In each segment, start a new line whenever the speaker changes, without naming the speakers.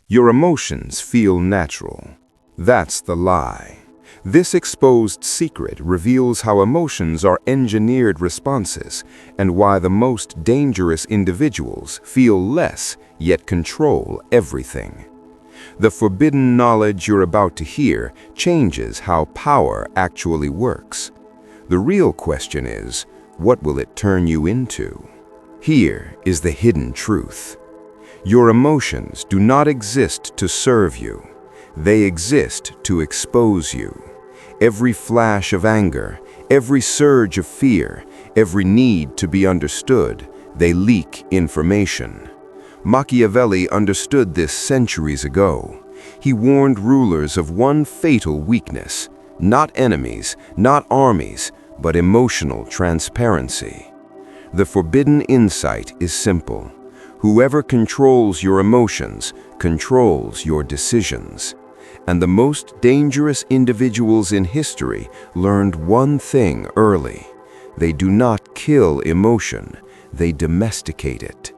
Your emotions feel natural. That's the lie. This exposed secret reveals how emotions are engineered responses and why the most dangerous individuals feel less yet control everything. The forbidden knowledge you're about to hear changes how power actually works. The real question is, what will it turn you into? Here is the hidden truth. Your emotions do not exist to serve you. They exist to expose you. Every flash of anger, every surge of fear, every need to be understood, they leak information. Machiavelli understood this centuries ago. He warned rulers of one fatal weakness: not enemies, not armies, but emotional transparency. The forbidden insight is simple. Whoever controls your emotions controls your decisions. And the most dangerous individuals in history learned one thing early. They do not kill emotion, they domesticate it.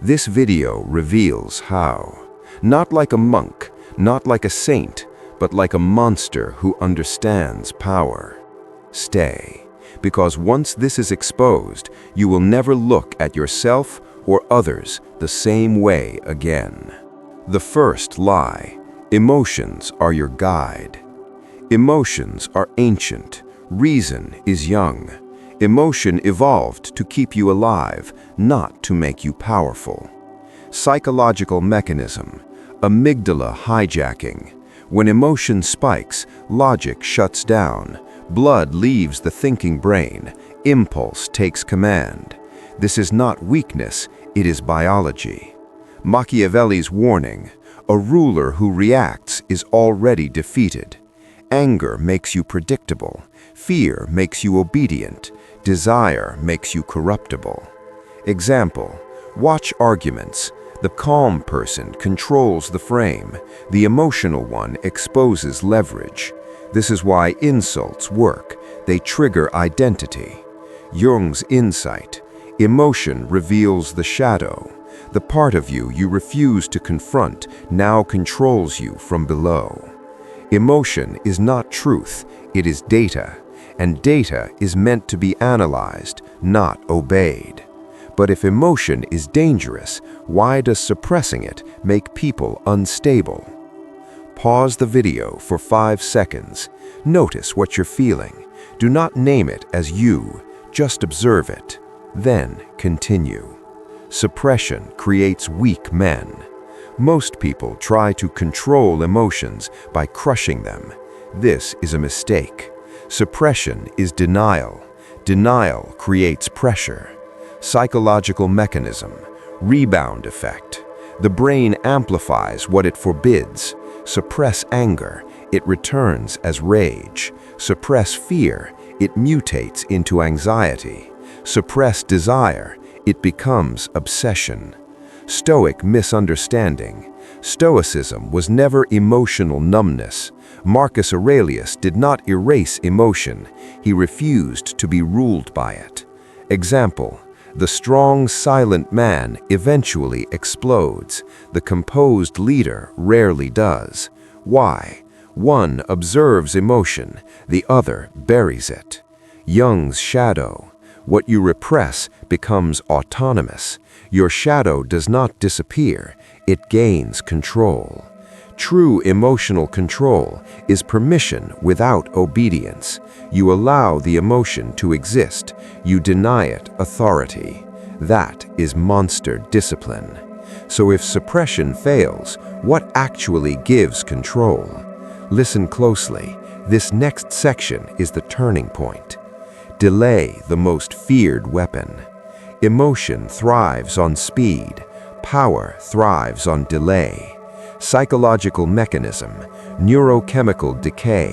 This video reveals how. Not like a monk, not like a saint, but like a monster who understands power. Stay, because once this is exposed, you will never look at yourself or others the same way again. The first lie: emotions are your guide. Emotions are ancient. Reason is young. Emotion evolved to keep you alive, not to make you powerful. Psychological mechanism: amygdala hijacking. When emotion spikes, logic shuts down. Blood leaves the thinking brain. Impulse takes command. This is not weakness, it is biology. Machiavelli's warning: a ruler who reacts is already defeated. Anger makes you predictable. Fear makes you obedient. Desire makes you corruptible. Example: watch arguments. The calm person controls the frame. The emotional one exposes leverage. This is why insults work. They trigger identity. Jung's insight: emotion reveals the shadow. The part of you you refuse to confront now controls you from below. Emotion is not truth, it is data, and data is meant to be analyzed, not obeyed. But if emotion is dangerous, why does suppressing it make people unstable? Pause the video for 5 seconds. Notice what you're feeling. Do not name it as you, just observe it. Then continue. Suppression creates weak men. Most people try to control emotions by crushing them. This is a mistake. Suppression is denial. Denial creates pressure. Psychological mechanism: rebound effect. The brain amplifies what it forbids. Suppress anger, it returns as rage. Suppress fear, it mutates into anxiety. Suppress desire, it becomes obsession. Stoic misunderstanding: Stoicism was never emotional numbness. Marcus Aurelius did not erase emotion, he refused to be ruled by it. Example: the strong, silent man eventually explodes. The composed leader rarely does. Why? One observes emotion, the other buries it. Jung's shadow: what you repress becomes autonomous. Your shadow does not disappear, it gains control. True emotional control is permission without obedience. You allow the emotion to exist, you deny it authority. That is monster discipline. So if suppression fails, what actually gives control? Listen closely. This next section is the turning point. Delay, the most feared weapon. Emotion thrives on speed. Power thrives on delay. Psychological mechanism: neurochemical decay.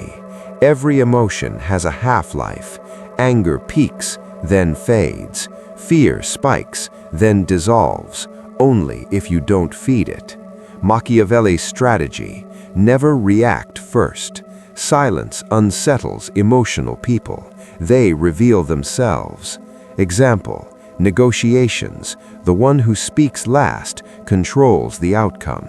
Every emotion has a half-life. Anger peaks, then fades. Fear spikes, then dissolves, only if you don't feed it. Machiavelli's strategy: never react first. Silence unsettles emotional people. They reveal themselves. Example: negotiations. The one who speaks last controls the outcome.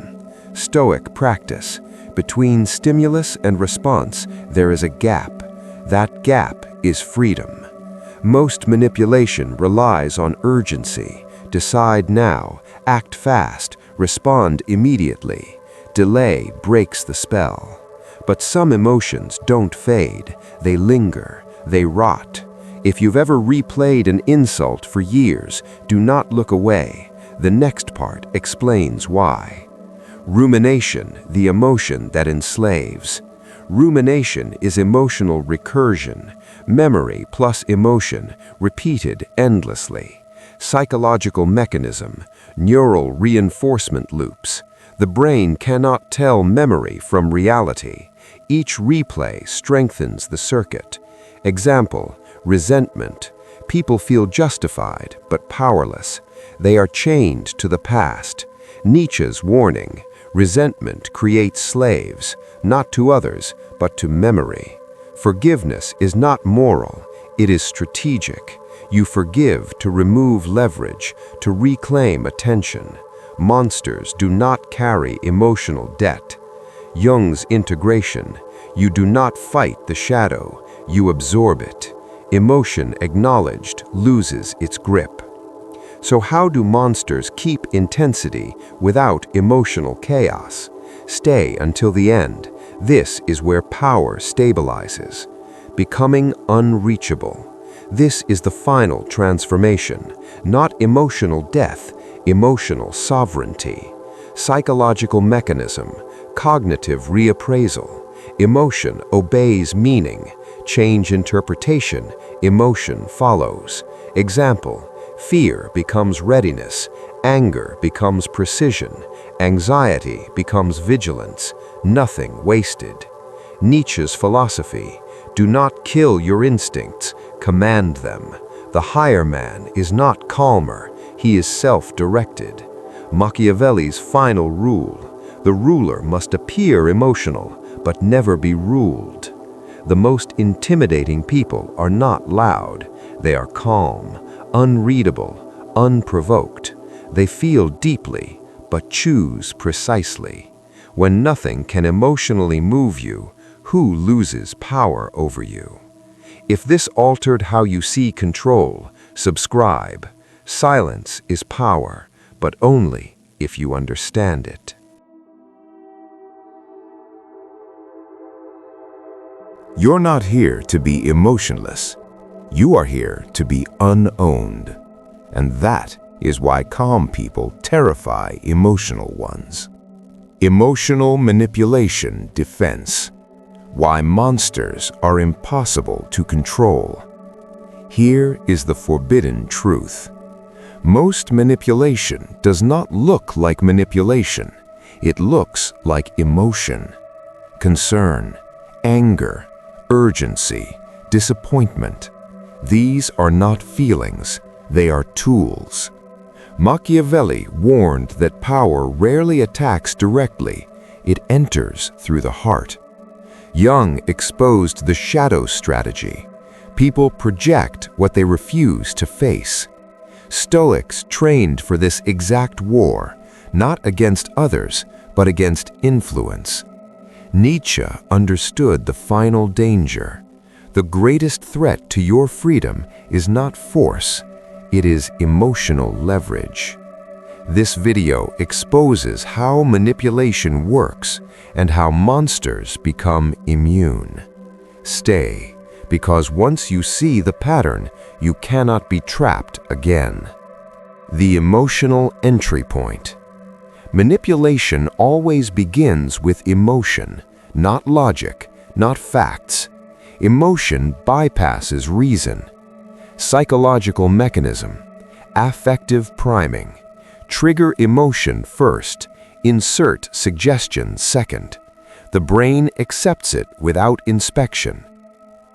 Stoic practice. Between stimulus and response, there is a gap. That gap is freedom. Most manipulation relies on urgency. Decide now, act fast, respond immediately. Delay breaks the spell. But some emotions don't fade. They linger. They rot. If you've ever replayed an insult for years, do not look away. The next part explains why. Rumination, the emotion that enslaves. Rumination is emotional recursion, memory plus emotion, repeated endlessly. Psychological mechanism, neural reinforcement loops. The brain cannot tell memory from reality. Each replay strengthens the circuit. Example, resentment. People feel justified but powerless. They are chained to the past. Nietzsche's warning, resentment creates slaves, not to others, but to memory. Forgiveness is not moral, it is strategic. You forgive to remove leverage, to reclaim attention. Monsters do not carry emotional debt. Jung's integration. You do not fight the shadow, you absorb it. Emotion acknowledged loses its grip. So how do monsters keep intensity without emotional chaos? Stay until the end. This is where power stabilizes. Becoming unreachable. This is the final transformation. Not emotional death, emotional sovereignty. Psychological mechanism, cognitive reappraisal. Emotion obeys meaning. Change interpretation, emotion follows. Example, fear becomes readiness, anger becomes precision, anxiety becomes vigilance, nothing wasted. Nietzsche's philosophy, do not kill your instincts, command them. The higher man is not calmer, he is self-directed. Machiavelli's final rule, the ruler must appear emotional, but never be ruled. The most intimidating people are not loud, they are calm, unreadable, unprovoked. They feel deeply, but choose precisely. When nothing can emotionally move you, who loses power over you? If this altered how you see control, subscribe. Silence is power, but only if you understand it.
You're not here to be emotionless. You are here to be unowned. And that is why calm people terrify emotional ones. Emotional manipulation defense. Why monsters are impossible to control. Here is the forbidden truth. Most manipulation does not look like manipulation. It looks like emotion. Concern, anger, urgency, disappointment. These are not feelings, they are tools. Machiavelli warned that power rarely attacks directly, it enters through the heart. Jung exposed the shadow strategy. People project what they refuse to face. Stoics trained for this exact war, not against others, but against influence. Nietzsche understood the final danger. The greatest threat to your freedom is not force, it is emotional leverage. This video exposes how manipulation works and how monsters become immune. Stay, because once you see the pattern, you cannot be trapped again. The emotional entry point. Manipulation always begins with emotion, not logic, not facts. Emotion bypasses reason. Psychological mechanism, affective priming. Trigger emotion first, insert suggestion second. The brain accepts it without inspection.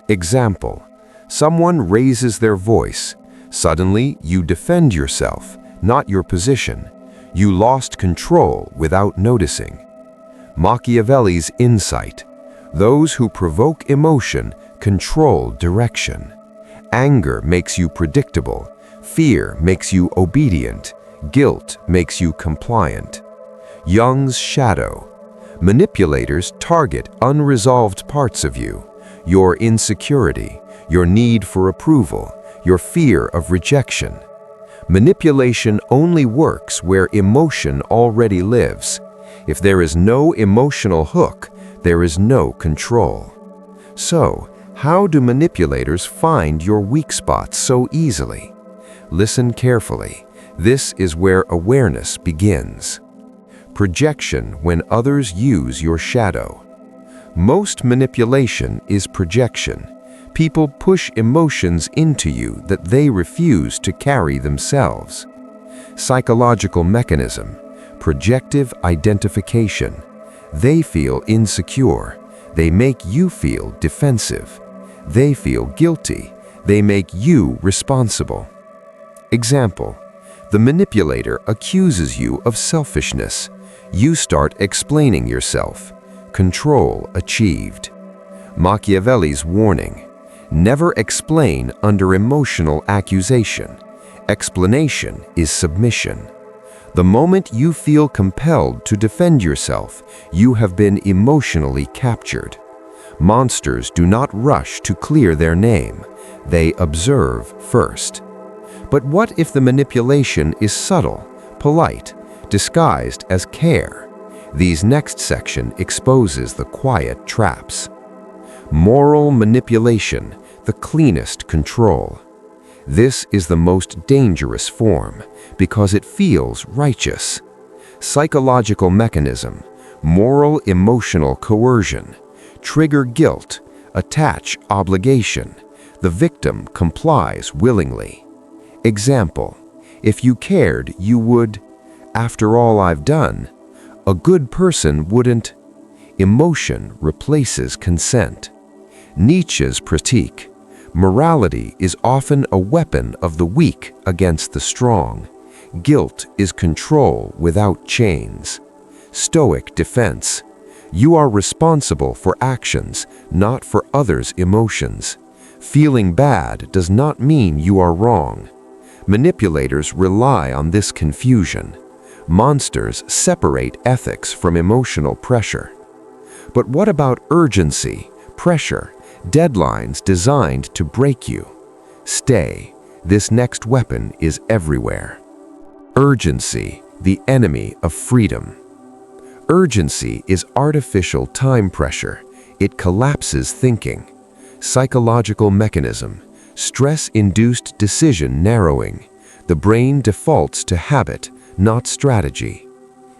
Example, someone raises their voice. Suddenly, you defend yourself, not your position. You lost control without noticing. Machiavelli's insight. Those who provoke emotion control direction. Anger makes you predictable. Fear makes you obedient. Guilt makes you compliant.
Jung's shadow. Manipulators target unresolved parts of you, your insecurity, your need for approval, your fear of rejection. Manipulation only works where emotion already lives. If there is no emotional hook, there is no control. So, how do manipulators find your weak spots so easily? Listen carefully. This is where awareness begins. Projection when others use your shadow. Most manipulation is projection. People push emotions into you that they refuse to carry themselves. Psychological mechanism. Projective identification. They feel insecure. They make you feel defensive. They feel guilty. They make you responsible. Example: the manipulator accuses you of selfishness. You start explaining yourself. Control achieved. Machiavelli's warning: never explain under emotional accusation. Explanation is submission. The moment you feel compelled to defend yourself, you have been emotionally captured. Monsters do not rush to clear their name. They observe first. But what if the manipulation is subtle, polite, disguised as care? These next section exposes the quiet traps. Moral manipulation, the cleanest control. This is the most dangerous form because it feels righteous. Psychological mechanism, moral emotional coercion. Trigger guilt, attach obligation. The victim complies willingly. Example: if you cared, you would. After all I've done. A good person wouldn't. Emotion replaces consent. Nietzsche's critique. Morality is often a weapon of the weak against the strong. Guilt is control without chains. Stoic defense. You are responsible for actions, not for others' emotions. Feeling bad does not mean you are wrong. Manipulators rely on this confusion. Monsters separate ethics from emotional pressure. But what about urgency, pressure, deadlines designed to break you? Stay. This next weapon is everywhere. Urgency, the enemy of freedom. Urgency is artificial time pressure. It collapses thinking. Psychological mechanism. Stress-induced decision narrowing. The brain defaults to habit, not strategy.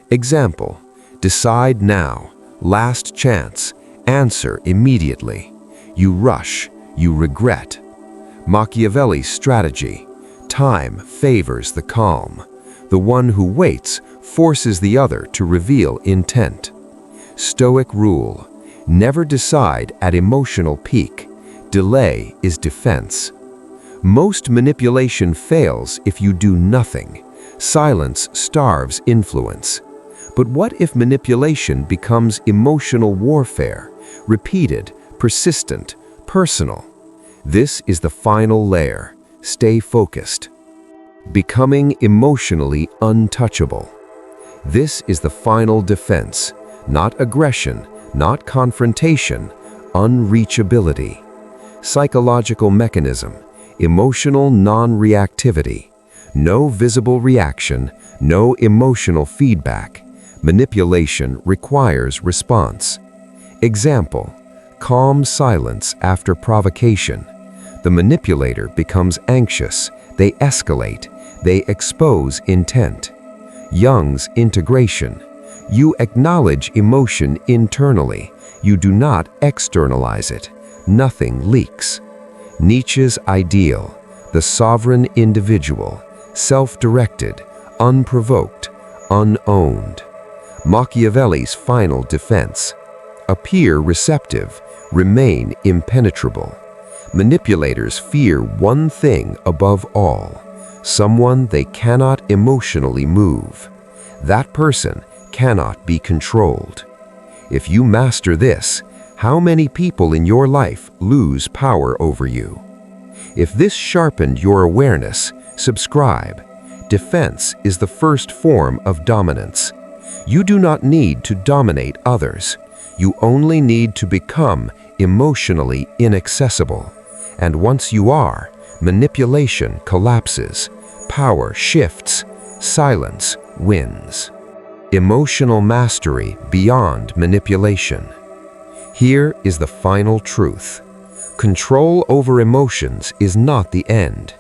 Example: decide now, last chance, answer immediately. You rush, you regret. Machiavelli's strategy: time favors the calm. The one who waits forces the other to reveal intent. Stoic rule: never decide at emotional peak. Delay is defense. Most manipulation fails if you do nothing. Silence starves influence. But what if manipulation becomes emotional warfare, repeated, persistent, personal? This is the final layer. Stay focused. Becoming emotionally untouchable. This is the final defense. Not aggression, not confrontation, unreachability. Psychological mechanism, emotional non-reactivity. No visible reaction, no emotional feedback. Manipulation requires response. Example: calm silence after provocation. The manipulator becomes anxious, they escalate, they expose intent. Jung's integration. You acknowledge emotion internally, you do not externalize it. Nothing leaks. Nietzsche's ideal, the sovereign individual, self-directed, unprovoked, unowned. Machiavelli's final defense. Appear receptive, remain impenetrable. Manipulators fear one thing above all, someone they cannot emotionally move. That person cannot be controlled. If you master this, how many people in your life lose power over you? If this sharpened your awareness, subscribe. Defense is the first form of dominance. You do not need to dominate others. You only need to become emotionally inaccessible. And once you are, manipulation collapses, power shifts, silence wins. Emotional mastery beyond manipulation. Here is the final truth. Control over emotions is not the end.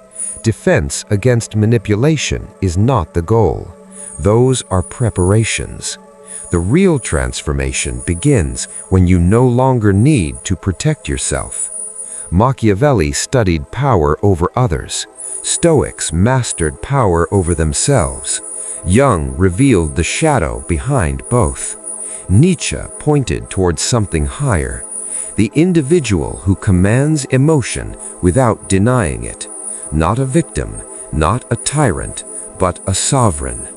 Defense against manipulation is not the goal. Those are preparations. The real transformation begins when you no longer need to protect yourself. Machiavelli studied power over others. Stoics mastered power over themselves. Jung revealed the shadow behind both. Nietzsche pointed towards something higher, the individual who commands emotion without denying it. Not a victim, not a tyrant, but a sovereign.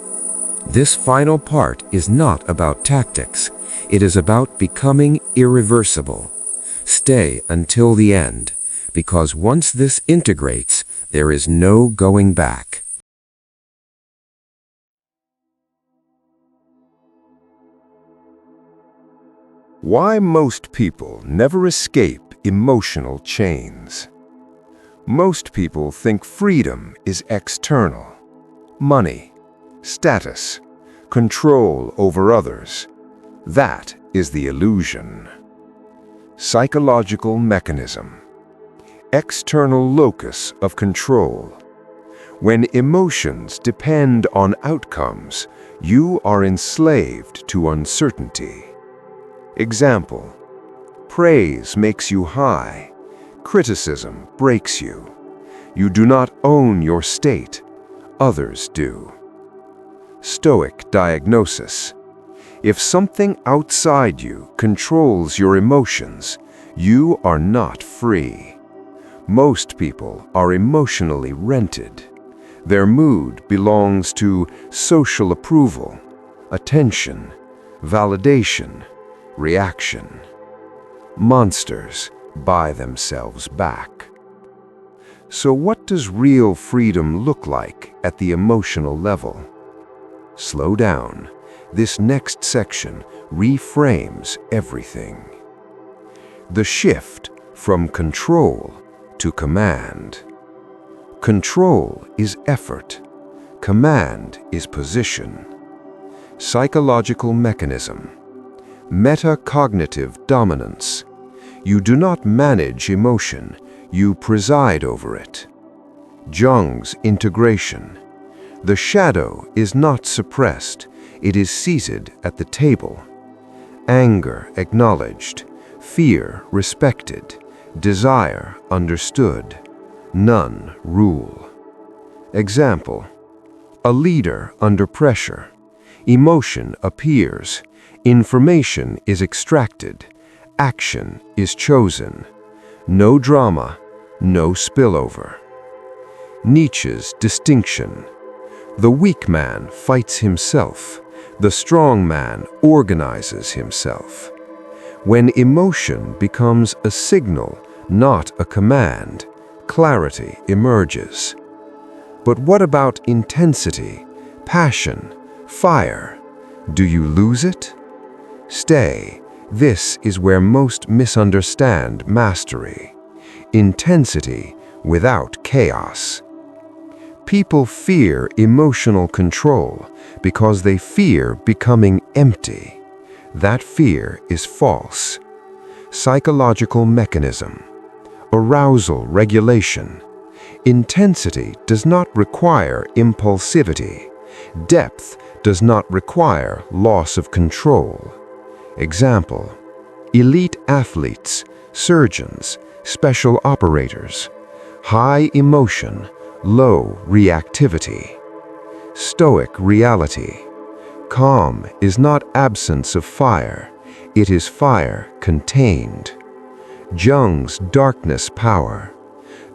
This final part is not about tactics. It is about becoming irreversible. Stay until the end, because once this integrates, there is no going back.
Why most people never escape emotional chains. Most people think freedom is external. Money, status, control over others. That is the illusion. Psychological mechanism. External locus of control. When emotions depend on outcomes, you are enslaved to uncertainty. Example: praise makes you high, criticism breaks you. You do not own your state, others do. Stoic diagnosis: if something outside you controls your emotions, you are not free. Most people are emotionally rented. Their mood belongs to social approval, attention, validation, reaction. Monsters buy themselves back. So what does real freedom look like at the emotional level? Slow down. This next section reframes everything. The shift from control to command. Control is effort. Command is position. Psychological mechanism. Metacognitive dominance. You do not manage emotion, you preside over it. Jung's integration. The shadow is not suppressed, it is seated at the table. Anger acknowledged, fear respected, desire understood. None rule. Example: a leader under pressure. Emotion appears. Information is extracted. Action is chosen. No drama, no spillover. Nietzsche's distinction. The weak man fights himself. The strong man organizes himself. When emotion becomes a signal, not a command, clarity emerges. But what about intensity, passion, fire? Do you lose it? Stay. This is where most misunderstand mastery. Intensity without chaos. People fear emotional control because they fear becoming empty. That fear is false. Psychological mechanism. Arousal regulation. Intensity does not require impulsivity. Depth does not require loss of control. Example: elite athletes, surgeons, special operators. High emotion, low reactivity. Stoic reality. Calm is not absence of fire, it is fire contained. Jung's darkness power.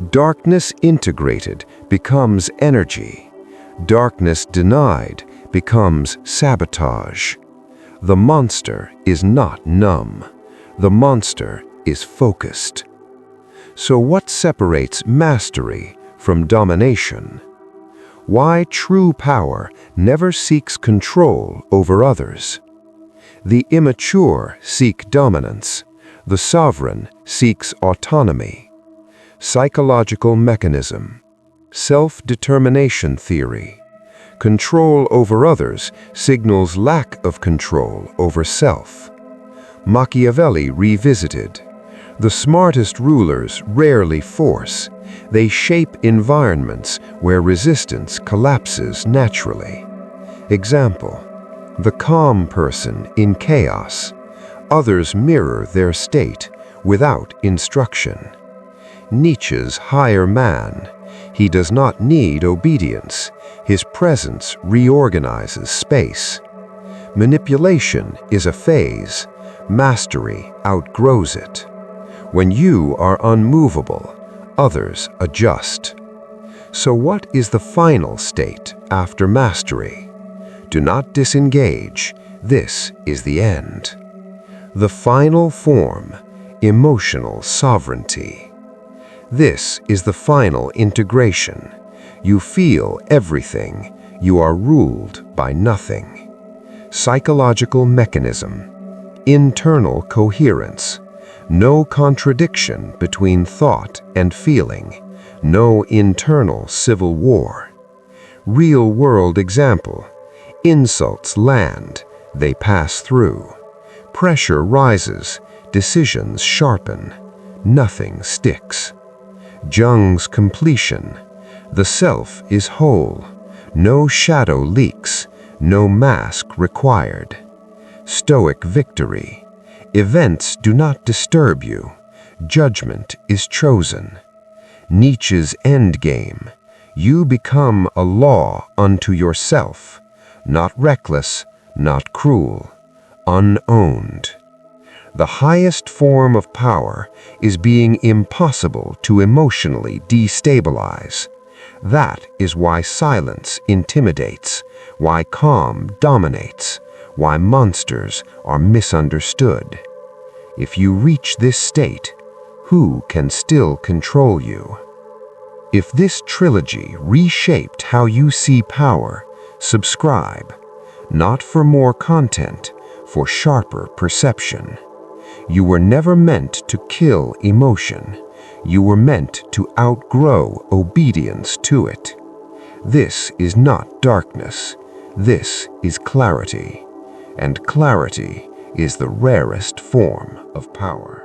Darkness integrated becomes energy. Darkness denied becomes sabotage. The monster is not numb. The monster is focused. So what separates mastery from domination?
Why true power never seeks control over others. The immature seek dominance. The sovereign seeks autonomy. Psychological mechanism. Self-determination theory. Control over others signals lack of control over self. Machiavelli revisited. The smartest rulers rarely force. They shape environments where resistance collapses naturally. Example: the calm person in chaos. Others mirror their state without instruction. Nietzsche's higher man. He does not need obedience. His presence reorganizes space. Manipulation is a phase. Mastery outgrows it. When you are unmovable, others adjust. So what is the final state after mastery? Do not disengage. This is the end. The final form, emotional sovereignty. This is the final integration. You feel everything. You are ruled by nothing. Psychological mechanism. Internal coherence. No contradiction between thought and feeling. No internal civil war. Real-world example. Insults land. They pass through. Pressure rises. Decisions sharpen. Nothing sticks. Jung's completion. The self is whole. No shadow leaks. No mask required. Stoic victory. Events do not disturb you. Judgment is chosen. Nietzsche's endgame. You become a law unto yourself. Not reckless, not cruel. Unowned. The highest form of power is being impossible to emotionally destabilize. That is why silence intimidates, why calm dominates, why monsters are misunderstood. If you reach this state, who can still control you? If this trilogy reshaped how you see power, subscribe. Not for more content, for sharper perception. You were never meant to kill emotion. You were meant to outgrow obedience to it. This is not darkness. This is clarity. And clarity is the rarest form of power.